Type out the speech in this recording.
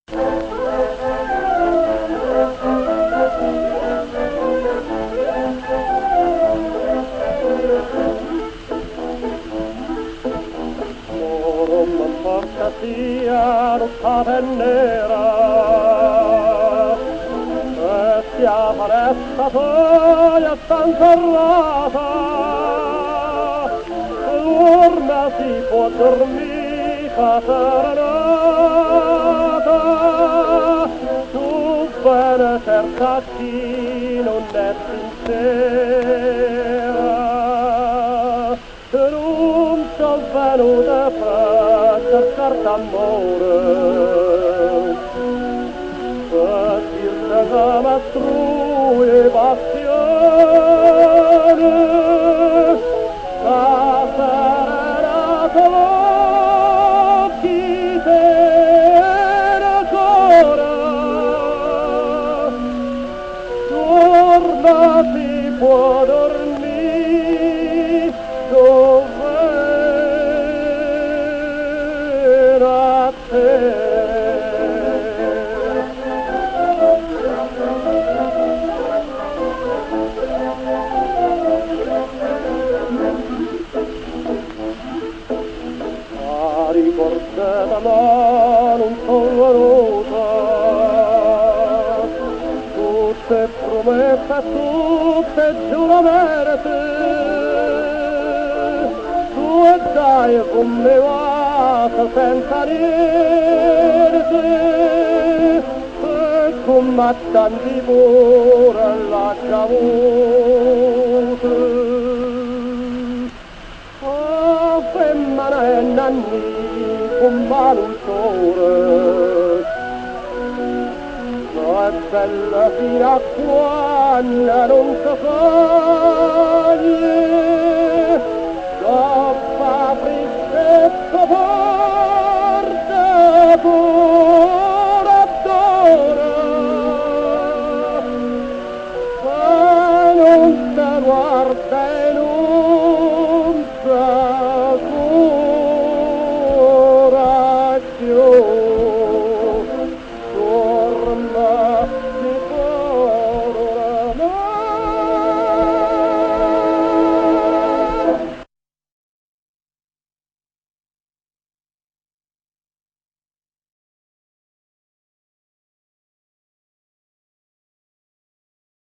Non porta sia rossata e nera, e sia palestra toia stanzerrata, l'urna si può dormita serenata, tu bene certa chi non è sincera, non so venuta per cercar d'amore, per dirne che m'astrui passione, che serenata l'occhi tiene ancora, torna si può dormire dov'era te. La ricordata ma non sono venuta, tutte promesse, tutte giuramenti, tu e dai con me vata senza niente, e come tanti pure la cavuta. Oh, femmina e nanni con mano un sole, ma è bella fino a quando non si fa niente.